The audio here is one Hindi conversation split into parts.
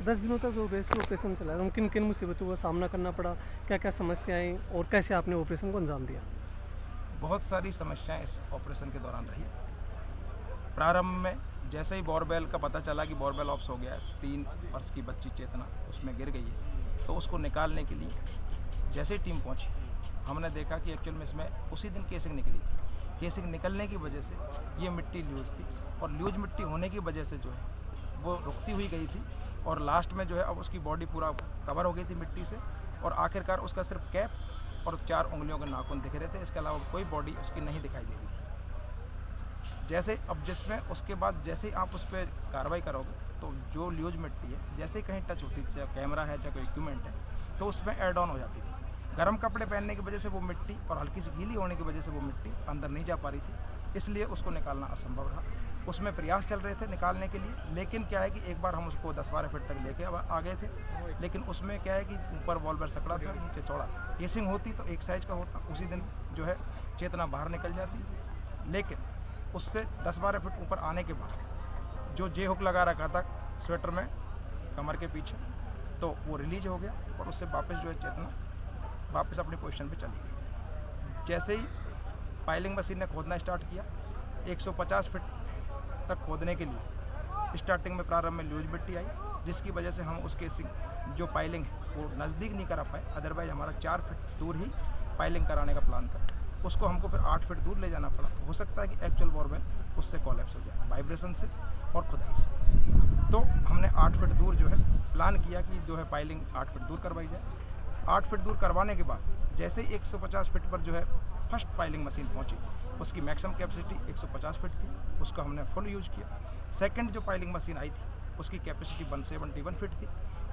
10 दिनों तक जो रेस्क्यू ऑपरेशन चला है, किन किन मुसीबतों का सामना करना पड़ा, क्या क्या समस्याएं और कैसे आपने ऑपरेशन को अंजाम दिया? बहुत सारी समस्याएं इस ऑपरेशन के दौरान रही। प्रारंभ में जैसे ही बोरवेल का पता चला कि बोरवेल ऑप्स हो गया है, 3 वर्ष की बच्ची चेतना उसमें गिर गई है, तो उसको निकालने के लिए जैसे ही टीम पहुंची, हमने देखा कि एक्चुअल में इसमें उसी दिन केसिंग निकली थी। केसिंग निकलने की वजह से ये मिट्टी लूज थी, और लूज मिट्टी होने की वजह से जो है वो रुकती हुई गई थी, और लास्ट में जो है अब उसकी बॉडी पूरा कवर हो गई थी मिट्टी से, और आखिरकार उसका सिर्फ कैप और 4 उंगलियों के नाखून दिख रहे थे। इसके अलावा कोई बॉडी उसकी नहीं दिखाई दे रही थी। जैसे अब जिसमें उसके बाद जैसे ही आप उस पर कार्रवाई करोगे, तो जो लूज मिट्टी है जैसे ही कहीं टच होती थी, चाहे कैमरा है चाहे कोई इक्विपमेंट है, तो उसमें एड ऑन हो जाती थी। गर्म कपड़े पहनने की वजह से वो मिट्टी और हल्की सी गीली होने की वजह से वो मिट्टी अंदर नहीं जा पा रही थी, इसलिए उसको निकालना असंभव रहा। उसमें प्रयास चल रहे थे निकालने के लिए, लेकिन क्या है कि एक बार हम उसको 10-12 फीट तक लेके आ गए थे, लेकिन उसमें क्या है कि ऊपर वॉल्वर सकड़ा था, नीचे चौड़ा था। केसिंग होती तो एक साइज का होता, उसी दिन जो है चेतना बाहर निकल जाती, लेकिन उससे 10-12 फीट ऊपर आने के बाद जो जे हुक लगा रखा था स्वेटर में कमर के पीछे, तो वो रिलीज हो गया, और उससे वापस जो है चेतना वापस अपनी पोजीशन पे चली गई। जैसे ही पाइलिंग मशीन ने खोदना स्टार्ट किया, 150 फीट तक खोदने के लिए स्टार्टिंग में प्रारंभ में लूज मिट्टी आई, जिसकी वजह से हम उस केसिंग जो पाइलिंग है वो नज़दीक नहीं करा पाए। अदरवाइज हमारा 4 फीट दूर ही पाइलिंग कराने का प्लान था, उसको हमको फिर 8 फीट दूर ले जाना पड़ा। हो सकता है कि एक्चुअल बोरवेल उससे कॉलेप्स हो जाए, वाइब्रेशन से और खुदाई से। तो हमने 8 फीट दूर जो है प्लान किया कि जो है पाइलिंग 8 फीट दूर करवाई जाए। 8 फीट दूर करवाने के बाद जैसे ही 150 फीट पर जो है फर्स्ट पाइलिंग मशीन पहुंची, उसकी मैक्सिमम कैपेसिटी 150 फीट थी, उसका हमने फुल यूज किया। सेकंड जो पाइलिंग मशीन आई थी उसकी कैपेसिटी 171 फीट थी,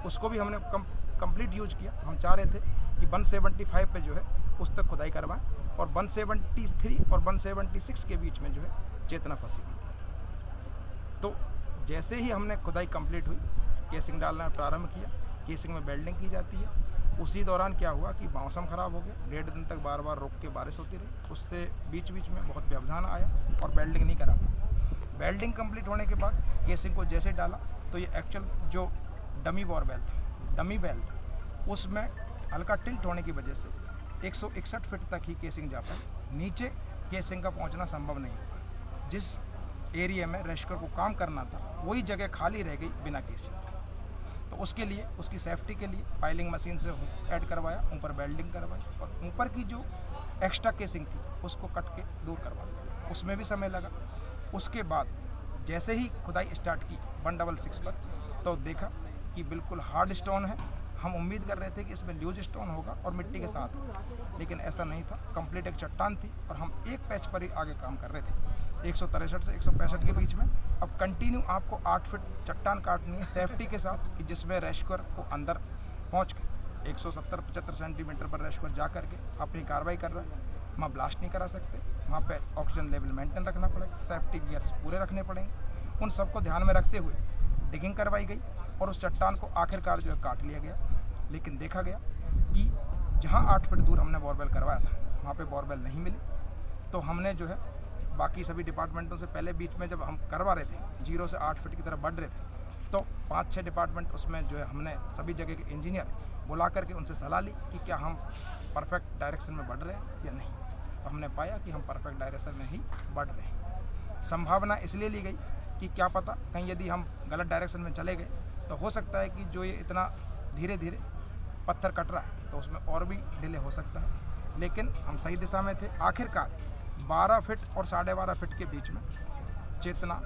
उसको भी हमने कंप्लीट यूज किया। हम चाह रहे थे कि 175 पे जो है उस तक खुदाई करवाएं, और 173 और 176 के बीच में जो है चेतना फंसी हुई थी। तो जैसे ही हमने खुदाई कंप्लीट हुई, केसिंग डालना प्रारंभ किया। केसिंग में वेल्डिंग की जाती है। उसी दौरान क्या हुआ कि मौसम ख़राब हो गया, 1.5 दिन तक बार बार रुक के बारिश होती रही, उससे बीच बीच में बहुत व्यवधान आया और वेल्डिंग नहीं करा पाया। वेल्डिंग कंप्लीट होने के बाद केसिंग को जैसे डाला, तो ये एक्चुअल जो डमी बोरवेल था, डमी वेल था, उसमें हल्का टिल्ट होने की वजह से 161 फीट तक ही केसिंग जा पाई। नीचे केसिंग का पहुँचना संभव नहीं हुआ। जिस एरिया में रेस्क्यू को काम करना था वही जगह खाली रह गई बिना केसिंग। तो उसके लिए, उसकी सेफ्टी के लिए पाइलिंग मशीन से ऐड करवाया, ऊपर वेल्डिंग करवाई, और ऊपर की जो एक्स्ट्रा केसिंग थी उसको कट के दूर करवा दिया। उसमें भी समय लगा। उसके बाद जैसे ही खुदाई स्टार्ट की 166 पर, तो देखा कि बिल्कुल हार्ड स्टोन है। हम उम्मीद कर रहे थे कि इसमें लूज स्टोन होगा और मिट्टी के साथ होगा, लेकिन ऐसा नहीं था। कंप्लीट एक चट्टान थी, और हम एक पैच पर ही आगे काम कर रहे थे, 163 से 165 के बीच में। अब कंटिन्यू आपको 8 फीट चट्टान काटनी है सेफ्टी के साथ, कि जिसमें रेस्क्यूअर को अंदर पहुंच के 170-75 सेंटीमीटर पर रेस्क्यूअर जा करके अपनी कार्रवाई कर रहा है। वहाँ ब्लास्ट नहीं करा सकते, वहाँ पे ऑक्सीजन लेवल मेंटेन रखना पड़ेगा, सेफ्टी गियर्स पूरे रखने पड़ेंगे। उन सबको ध्यान में रखते हुए डिगिंग करवाई गई, और उस चट्टान को आखिरकार जो है काट लिया गया। लेकिन देखा गया कि जहाँ 8 फीट दूर हमने बोरवेल करवाया था वहाँ पे बोरवेल नहीं मिली। तो हमने जो है बाकी सभी डिपार्टमेंटों से पहले, बीच में जब हम करवा रहे थे 0 से 8 फीट की तरफ बढ़ रहे थे, तो 5-6 डिपार्टमेंट उसमें जो है हमने सभी जगह के इंजीनियर बुला करके उनसे सलाह ली कि क्या हम परफेक्ट डायरेक्शन में बढ़ रहे हैं या नहीं। तो हमने पाया कि हम परफेक्ट डायरेक्शन में ही बढ़ रहे हैं। संभावना इसलिए ली गई कि क्या पता कहीं यदि हम गलत डायरेक्शन में चले गए, तो हो सकता है कि जो ये इतना धीरे धीरे पत्थर कट रहा है तो उसमें और भी डिले हो सकता है। लेकिन हम सही दिशा में थे। आखिरकार 12 फीट और 12.5 फीट के बीच में चेतना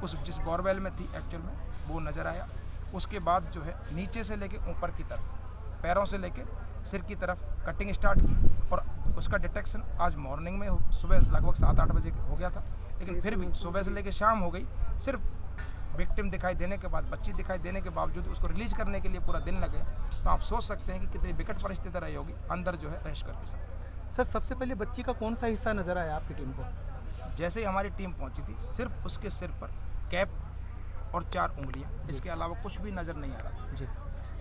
उस जिस बोरवेल में थी एक्चुअल में वो नज़र आया। उसके बाद जो है नीचे से लेके ऊपर की तरफ, पैरों से लेके सिर की तरफ कटिंग स्टार्ट की, और उसका डिटेक्शन आज मॉर्निंग में सुबह लगभग 7-8 बजे हो गया था। लेकिन फिर भी सुबह से लेके शाम हो गई, सिर्फ विक्टिम दिखाई देने के बाद, बच्ची दिखाई देने के बावजूद उसको रिलीज करने के लिए पूरा दिन लगे। तो आप सोच सकते हैं कि कितनी विकट परिस्थिति रही होगी अंदर जो है रेस्क्यू के साथ। सर, सबसे पहले बच्ची का कौन सा हिस्सा नज़र आया आपकी टीम को? जैसे ही हमारी टीम पहुंची थी, सिर्फ उसके सिर पर कैप और 4 उंगलियां, इसके अलावा कुछ भी नज़र नहीं आ रहा था। जी,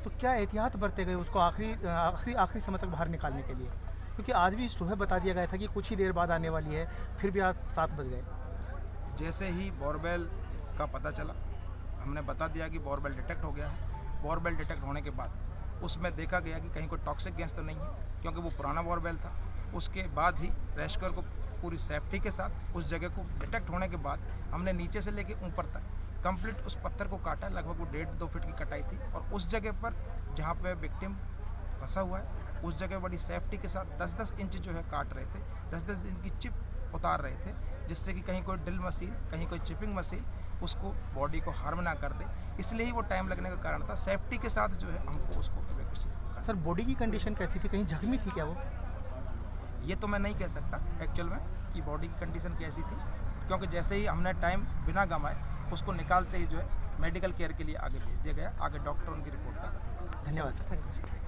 तो क्या एहतियात बरते गए उसको आखिरी समय तक बाहर निकालने के लिए? क्योंकि आज भी सुबह बता दिया गया था कि कुछ ही देर बाद आने वाली है, फिर भी आज 7 बज गए। जैसे ही बोरवेल का पता चला, हमने बता दिया कि बोरवेल डिटेक्ट हो गया है, बोरवेल डिटेक्ट होने के बाद उसमें देखा गया कि कहीं कोई टॉक्सिक गैस तो नहीं है, क्योंकि वो पुराना बोरवेल था। उसके बाद ही रेस्क्यूअर को पूरी सेफ्टी के साथ उस जगह को डिटेक्ट होने के बाद हमने नीचे से लेके ऊपर तक कंप्लीट उस पत्थर को काटा। लगभग वो 1.5-2 फीट की कटाई थी और उस जगह पर जहाँ पे विक्टिम फंसा हुआ है उस जगह बड़ी सेफ्टी के साथ 10-10 इंच जो है काट रहे थे, 10-10 इंच की चिप उतार रहे थे, जिससे कि कहीं कोई ड्रिल मशीन, कहीं कोई चिपिंग मशीन उसको बॉडी को हार्म ना कर दे। इसलिए ही वो टाइम लगने का कारण था। सेफ्टी के साथ जो है हमको उसको evacuation करना। सर बॉडी की कंडीशन कैसी थी, कहीं जख्मी थी क्या वो? ये तो मैं नहीं कह सकता एक्चुअल में कि बॉडी की कंडीशन कैसी थी, क्योंकि जैसे ही हमने टाइम बिना गंवाए उसको निकालते ही जो है मेडिकल केयर के लिए आगे भेज दिया गया। आगे डॉक्टर उनकी रिपोर्ट कर। धन्यवाद सर।